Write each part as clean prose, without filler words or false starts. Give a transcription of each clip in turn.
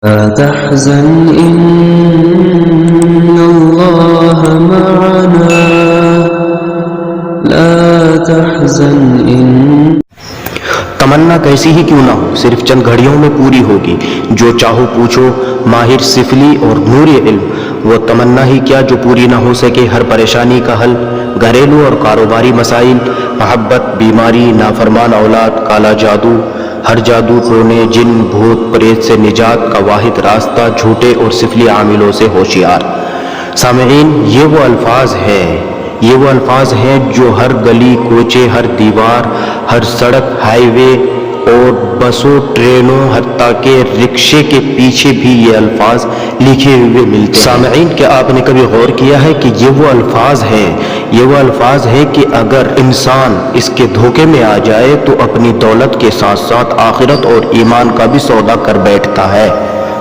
لا تحزن إن الله معنا لا تحزن إن تمنا کیسی ہی کیوں نہ ہو صرف چند گھڑیوں میں پوری ہوگی، جو چاہو پوچھو ماہر سفلی اور نور علم، وہ تمنا ہی کیا جو پوری نہ ہو سکے ہر پریشانی کا حل، گھریلو اور کاروباری مسائل، محبت، بیماری، نافرمان اولاد، کالا جادو، ہر جادو ٹونے، جن بھوت پریت سے نجات کا واحد راستہ، جھوٹے اور سفلی عاملوں سے ہوشیار۔ سامعین، یہ وہ الفاظ ہیں جو ہر گلی کوچے، ہر دیوار، ہر سڑک، ہائی وے اور بسوں، ٹرینوں، حتیٰ کہ رکشے کے پیچھے بھی یہ الفاظ لکھے ہوئے ملتے ہیں۔ سامعین، کیا آپ نے کبھی غور کیا ہے کہ یہ وہ الفاظ ہیں کہ اگر انسان اس کے دھوکے میں آ جائے تو اپنی دولت کے ساتھ ساتھ آخرت اور ایمان کا بھی سودا کر بیٹھتا ہے۔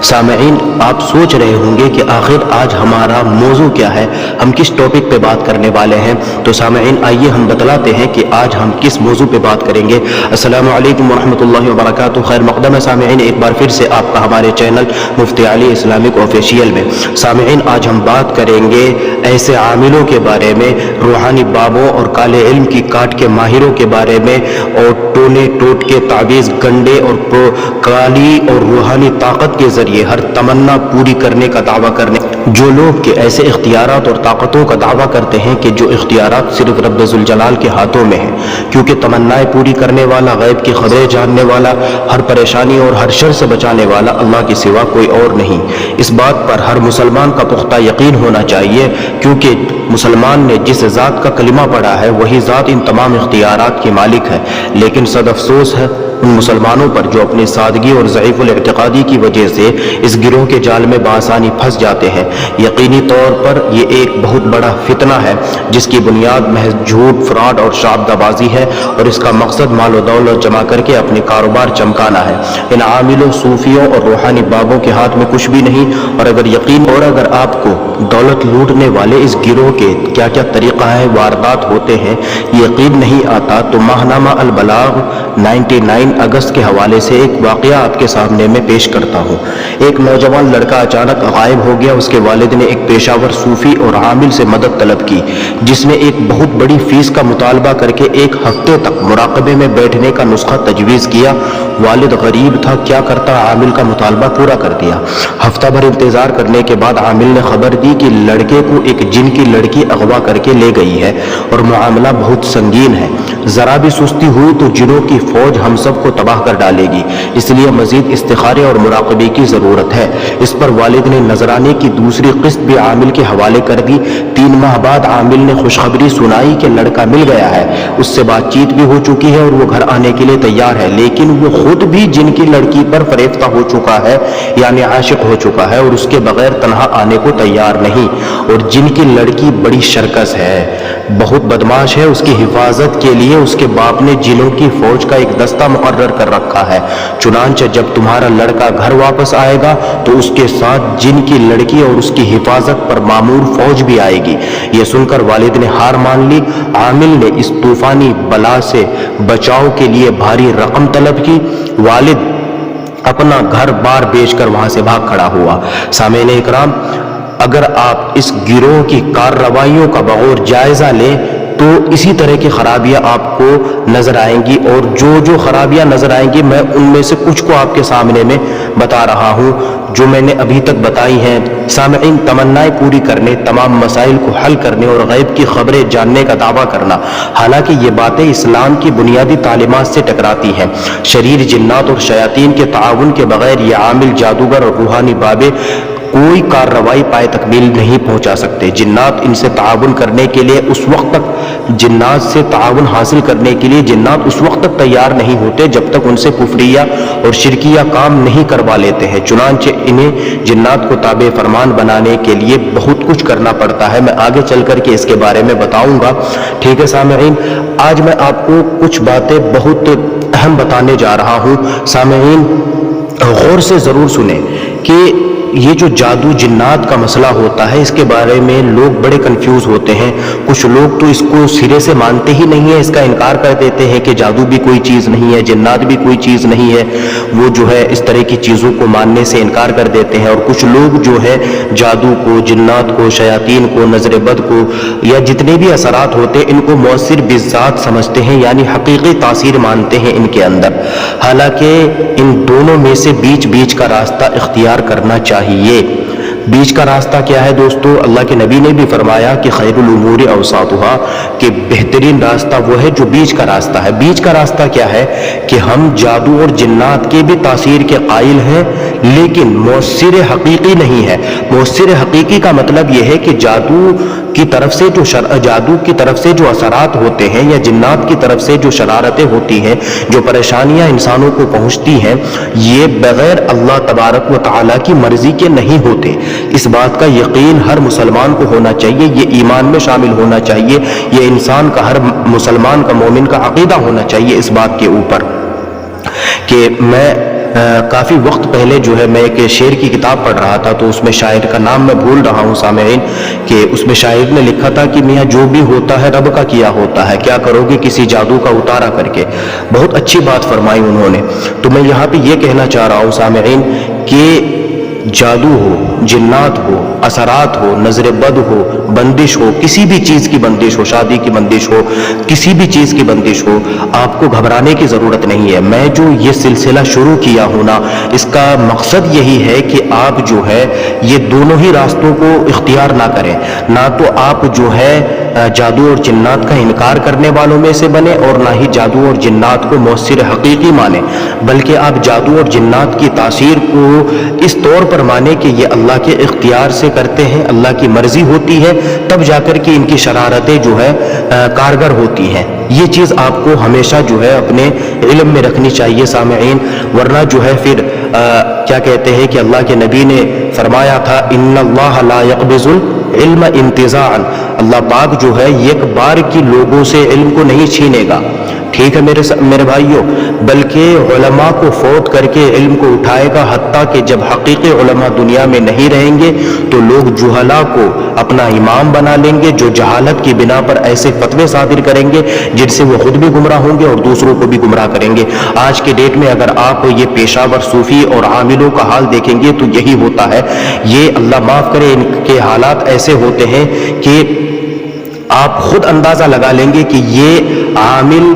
سامعین، آپ سوچ رہے ہوں گے کہ آخر آج ہمارا موضوع کیا ہے، ہم کس ٹاپک پہ بات کرنے والے ہیں، تو سامعین آئیے ہم بتلاتے ہیں کہ آج ہم کس موضوع پہ بات کریں گے۔ السلام علیکم ورحمۃ اللہ وبرکاتہ، خیر مقدم ہے سامعین، ایک بار پھر سے آپ کا ہمارے چینل مفتی علی اسلامک آفیشیل میں۔ سامعین، آج ہم بات کریں گے ایسے عاملوں کے بارے میں، روحانی بابوں اور کالے علم کی کاٹ کے ماہروں کے بارے میں، اور ٹونے ٹوٹ کے تعویذ گنڈے اور کالی اور روحانی طاقت کے ذریعے ہر تمنا پوری کرنے کا دعویٰ کرنے جو لوگ کے ایسے اختیارات اور طاقتوں کا دعویٰ کرتے ہیں کہ جو اختیارات صرف رب ذوالجلال کے ہاتھوں میں ہیں، کیونکہ تمنائیں پوری کرنے والا، غیب کی خبریں جاننے والا، ہر پریشانی اور ہر شر سے بچانے والا اللہ کے سوا کوئی اور نہیں۔ اس بات پر ہر مسلمان کا پختہ یقین ہونا چاہیے، کیونکہ مسلمان نے جس ذات کا کلمہ پڑھا ہے وہی ذات ان تمام اختیارات کی مالک ہے، لیکن صد افسوس ہے ان مسلمانوں پر جو اپنی سادگی اور ضعیف الاعتقادی کی وجہ سے اس گروہ کے جال میں بآسانی پھنس جاتے ہیں۔ یقینی طور پر یہ ایک بہت بڑا فتنہ ہے جس کی بنیاد محض جھوٹ، فراڈ اور شعبدہ بازی ہے، اور اس کا مقصد مال و دولت جمع کر کے اپنے کاروبار چمکانا ہے۔ ان عاملوں، صوفیوں اور روحانی بابوں کے ہاتھ میں کچھ بھی نہیں، اور اگر آپ کو دولت لوٹنے والے اس گروہ کے کیا کیا طریقہ ہے، واردات ہوتے ہیں، یقین نہیں آتا، تو ماہنامہ البلاغ 99 اگست کے حوالے سے ایک واقعہ آپ کے سامنے میں پیش کرتا ہوں۔ ایک نوجوان لڑکا اچانک غائب ہو گیا۔ اس کے والد نے ایک پیشہ ور صوفی اور عامل سے مدد طلب کی، جس نے ایک بہت بڑی فیس کا مطالبہ کر کے 1 ہفتے تک مراقبے میں بیٹھنے کا نسخہ تجویز کیا۔ والد غریب تھا، کیا کرتا، عامل کا مطالبہ پورا کر دیا۔ ہفتہ بھر انتظار کرنے کے بعد عامل نے خبر دی کہ لڑکے کو ایک جن کی لڑکی اغوا کر کے لے گئی ہے اور معاملہ بہت سنگین ہے، ذرا بھی سستی ہوئی تو جنوں کی فوج ہم سب کو تباہ کر ڈالے گی، اس لیے مزید استخارے اور مراقبے کی ضرورت ہے۔ اس پر والد نے نذرانے کی دوسری قسط بھی عامل کے حوالے کر دی۔ 3 ماہ بعد عامل نے خوشخبری سنائی کہ لڑکا مل گیا ہے، اس سے بات چیت بھی ہو چکی ہے اور وہ گھر آنے کے لیے تیار ہے، لیکن وہ خود بھی جن کی لڑکی پر فریفتہ ہو چکا ہے، یعنی عاشق ہو چکا ہے، اور اس کے بغیر تنہا آنے کو تیار نہیں۔ اور جن کی لڑکی بڑی شرکس ہے، بہت بدماش ہے، اس کی حفاظت کے لیے اس کے باپ نے جنوں کی فوج کا ایک دستہ مقرر کر رکھا ہے۔ چنانچہ جب تمہارا لڑکا گھر واپس آئے گا تو اس کے ساتھ جن کی لڑکی اور اس کی حفاظت پر مامور فوج بھی آئے گی۔ یہ سن کر والد نے ہار مان لی۔ عامل نے اس طوفانی بلا سے بچاؤ کے لیے بھاری رقم طلب کی۔ والد اپنا گھر بار بیچ کر وہاں سے بھاگ کھڑا ہوا۔ سامعین اکرام، اگر آپ اس گروہ کی کارروائیوں کا بغور جائزہ لیں تو اسی طرح کی خرابیاں آپ کو نظر آئیں گی، اور جو خرابیاں نظر آئیں گی میں ان میں سے کچھ کو آپ کے سامنے میں بتا رہا ہوں جو میں نے ابھی تک بتائی ہیں۔ سامعین، تمنائیں پوری کرنے، تمام مسائل کو حل کرنے اور غیب کی خبریں جاننے کا دعویٰ کرنا، حالانکہ یہ باتیں اسلام کی بنیادی تعلیمات سے ٹکراتی ہیں۔ شریر، جنات اور شیاطین کے تعاون کے بغیر یہ عامل، جادوگر اور روحانی بابے کوئی کارروائی پائے تکمیل نہیں پہنچا سکتے۔ جنات سے تعاون حاصل کرنے کے لیے جنات اس وقت تک تیار نہیں ہوتے جب تک ان سے کفریہ اور شرکیہ کام نہیں کروا لیتے ہیں، چنانچہ انہیں جنات کو تابع فرمان بنانے کے لیے بہت کچھ کرنا پڑتا ہے۔ میں آگے چل کر کے اس کے بارے میں بتاؤں گا، ٹھیک ہے سامعین؟ آج میں آپ کو کچھ باتیں بہت اہم بتانے جا رہا ہوں۔ سامعین غور سے ضرور سنیں کہ یہ جو جادو جنات کا مسئلہ ہوتا ہے اس کے بارے میں لوگ بڑے کنفیوز ہوتے ہیں. کچھ لوگ تو اس کو سرے سے مانتے ہی نہیں ہیں, اس کا انکار کر دیتے ہیں کہ جادو بھی کوئی چیز نہیں ہے, جنات بھی کوئی چیز نہیں ہے. وہ جو ہے اس طرح کی چیزوں کو ماننے سے انکار کر دیتے ہیں. اور کچھ لوگ جو ہے جادو کو, جنات کو, شیاطین کو, نظر بد کو یا جتنے بھی اثرات ہوتے ہیں ان کو مؤثر بالذات سمجھتے ہیں, یعنی حقیقی تاثیر مانتے ہیں ان کے اندر. حالانکہ ان دونوں میں سے بیچ کا راستہ اختیار کرنا چاہیے. بیچ کا راستہ کیا ہے دوستو؟ اللہ کے نبی نے بھی فرمایا کہ خیر الامور اوساطھا, کہ بہترین راستہ وہ ہے جو بیچ کا راستہ ہے. بیچ کا راستہ کیا ہے کہ ہم جادو اور جنات کے بھی تاثیر کے قائل ہیں لیکن مؤثر حقیقی نہیں ہے. مؤثر حقیقی کا مطلب یہ ہے کہ جادو کی طرف سے جو اثرات ہوتے ہیں یا جنات کی طرف سے جو شرارتیں ہوتی ہیں, جو پریشانیاں انسانوں کو پہنچتی ہیں, یہ بغیر اللہ تبارک و تعالیٰ کی مرضی کے نہیں ہوتے. اس بات کا یقین ہر مسلمان کو ہونا چاہیے, یہ ایمان میں شامل ہونا چاہیے, یہ انسان کا, ہر مسلمان کا, مومن کا عقیدہ ہونا چاہیے اس بات کے اوپر. کہ میں کافی وقت پہلے جو ہے میں ایک شعر کی کتاب پڑھ رہا تھا, تو اس میں شاعر کا نام میں بھول رہا ہوں سامعین, کہ اس میں شاعر نے لکھا تھا کہ میاں جو بھی ہوتا ہے رب کا کیا ہوتا ہے, کیا کرو گے کسی جادو کا اتارا کر کے. بہت اچھی بات فرمائی انہوں نے. تو میں یہاں پہ یہ کہنا چاہ رہا ہوں سامعین کہ جادو ہو, جنات ہو, اثرات ہو, نظر بد ہو, بندش ہو, کسی بھی چیز کی بندش ہو, شادی کی بندش ہو, کسی بھی چیز کی بندش ہو, آپ کو گھبرانے کی ضرورت نہیں ہے. میں جو یہ سلسلہ شروع کیا ہوں نا, اس کا مقصد یہی ہے کہ آپ جو ہے یہ دونوں ہی راستوں کو اختیار نہ کریں. نہ تو آپ جو ہے جادو اور جنات کا انکار کرنے والوں میں سے بنے اور نہ ہی جادو اور جنات کو مؤثر حقیقی مانیں, بلکہ آپ جادو اور جنات کی تاثیر کو اس طور پر مانے کہ یہ اللہ کے اختیار سے کرتے ہیں, اللہ کی مرضی ہوتی ہے, تب جا کر کے ان کی شرارتیں جو ہے کارگر ہوتی ہیں. یہ چیز آپ کو ہمیشہ جو ہے اپنے علم میں رکھنی چاہیے سامعین, ورنہ جو ہے پھر کیا کہتے ہیں کہ اللہ کے نبی نے فرمایا تھا ان اللہ لا يقبض العلم انتزاعا, اللہ پاک جو ہے ایک بار کی لوگوں سے علم کو نہیں چھینے گا, ٹھیک ہے میرے بھائیوں, بلکہ علماء کو فوت کر کے علم کو اٹھائے گا. حتیٰ کہ جب حقیقی علماء دنیا میں نہیں رہیں گے تو لوگ جہلا کو اپنا امام بنا لیں گے, جو جہالت کی بنا پر ایسے فتوے صادر کریں گے جن سے وہ خود بھی گمراہ ہوں گے اور دوسروں کو بھی گمراہ کریں گے. آج کے ڈیٹ میں اگر آپ یہ پیشہ ور صوفی اور عاملوں کا حال دیکھیں گے تو یہی ہوتا ہے. یہ اللہ معاف کرے, ان کے حالات ایسے ہوتے ہیں کہ آپ خود اندازہ لگا لیں گے کہ یہ عامل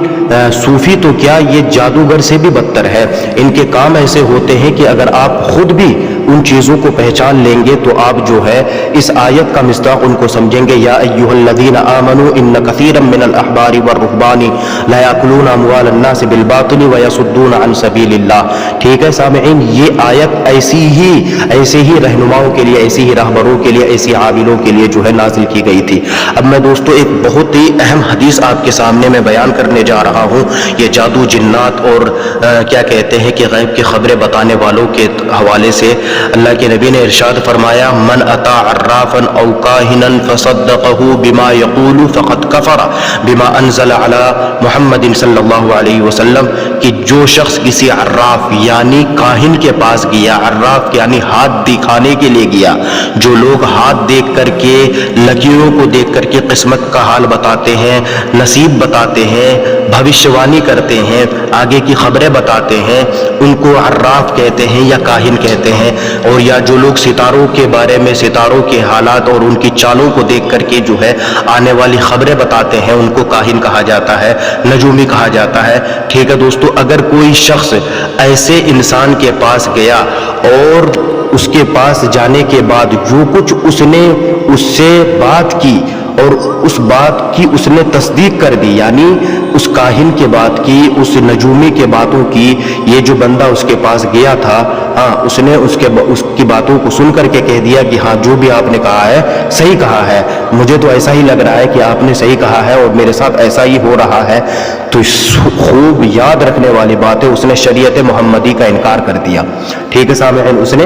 صوفی تو کیا, یہ جادوگر سے بھی بدتر ہے. ان کے کام ایسے ہوتے ہیں کہ اگر آپ خود بھی ان چیزوں کو پہچان لیں گے تو آپ جو ہے اس آیت کا مصداق ان کو سمجھیں گے, یا ایھا الذین آمنوا ان کثیرا من الاحبار والرہبان لا یاکلون اموال الناس بالباطل ویصدون عن سبیل اللہ. ٹھیک ہے سامعین, یہ آیت ایسے ہی رہنماؤں کے لیے, ایسی ہی راہبروں کے لیے, ایسی عاملوں کے لیے جو ہے نازل کی گئی تھی. اب میں دوستو ایک بہت ہی اہم حدیث آپ کے سامنے میں بیان کرنے جا رہا ہوں. یہ جادو جنات اور کیا کہتے ہیں کہ غیب کی خبریں بتانے والوں کے حوالے سے اللہ کے نبی نے ارشاد فرمایا من اتا عرافا او کاہنا فصدقه بما يقول فقد کفر بما انزل على محمد صلی اللہ علیہ وسلم. کہ جو شخص کسی عراف یعنی کاہن کے پاس گیا, عراف یعنی ہاتھ دکھانے کے لیے گیا, جو لوگ ہاتھ دیکھ کر کے, لکیروں کو دیکھ کر کے قسمت کا حال بتاتے ہیں, نصیب بتاتے ہیں, بھوشیوانی کرتے ہیں, آگے کی خبریں بتاتے ہیں, ان کو عراف کہتے ہیں یا کاہن کہتے ہیں. اور یا جو لوگ ستاروں کے بارے میں, ستاروں کے حالات اور ان کی چالوں کو دیکھ کر کے جو ہے آنے والی خبریں بتاتے ہیں, ان کو کاہن کہا جاتا ہے, نجومی کہا جاتا ہے. ٹھیک ہے دوستو, اگر کوئی شخص ایسے انسان کے پاس گیا اور اس کے پاس جانے کے بعد جو کچھ اس نے اس سے بات کی اور اس بات کی اس نے تصدیق کر دی, یعنی اس کاہن کے بات کی, اس نجومی کے باتوں کی, یہ جو بندہ اس کے پاس گیا تھا, اس نے اس کی باتوں کو سن کر کے کہہ دیا کہ ہاں جو بھی آپ نے کہا ہے صحیح کہا ہے, مجھے تو ایسا ہی لگ رہا ہے کہ آپ نے صحیح کہا ہے اور میرے ساتھ ایسا ہی ہو رہا ہے, تو خوب یاد رکھنے والی بات ہے, اس نے شریعت محمدی کا انکار کر دیا. ٹھیک ہے سامعین, اس نے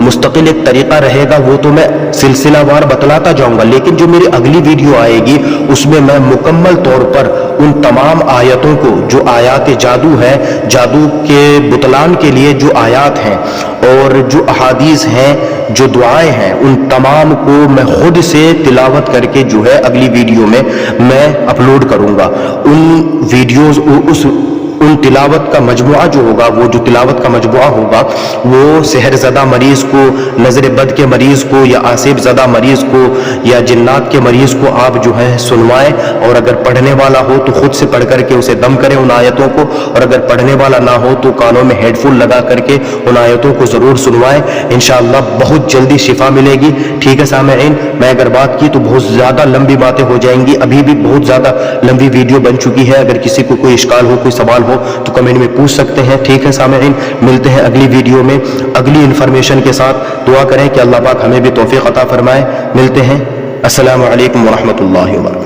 مستقل ایک طریقہ رہے گا وہ تو میں سلسلہ وار بتلاتا جاؤں گا، لیکن جو میری اگلی ویڈیو آئے گی اس میں میں مکمل طور پر ان تمام آیتوں کو جو آیات جادو ہے، جادو کے بطلان کے لیے جو آیات ہیں اور جو احادیث ہیں، جو دعائیں ہیں، ان تمام کو میں خود سے تلاوت کر کے جو ہے اگلی ویڈیو میں اپلوڈ کروں گا۔ ان ویڈیوز ان تلاوت کا مجموعہ جو ہوگا، وہ جو تلاوت کا مجموعہ ہوگا وہ سحر زدہ مریض کو، نظر بد کے مریض کو، یا آسیب زدہ مریض کو، یا جنات کے مریض کو آپ جو ہے سنوائیں، اور اگر پڑھنے والا ہو تو خود سے پڑھ کر کے اسے دم کریں ان آیتوں کو، اور اگر پڑھنے والا نہ ہو تو کانوں میں ہیڈ فون لگا کر کے ان آیتوں کو ضرور سنوائیں، انشاءاللہ بہت جلدی شفا ملے گی۔ ٹھیک ہے سامعین، میں اگر بات کی تو بہت زیادہ لمبی باتیں ہو جائیں گی، ابھی بھی بہت زیادہ لمبی ویڈیو بن چکی ہے، اگر کسی کو کوئی اشکال ہو، کوئی سوال ہو تو کمنٹ میں پوچھ سکتے ہیں۔ ٹھیک ہے سامعین، ملتے ہیں اگلی ویڈیو میں اگلی انفارمیشن کے ساتھ۔ دعا کریں کہ اللہ پاک ہمیں بھی توفیق عطا فرمائے۔ ملتے ہیں، السلام علیکم ورحمۃ اللہ وبرکاتہ۔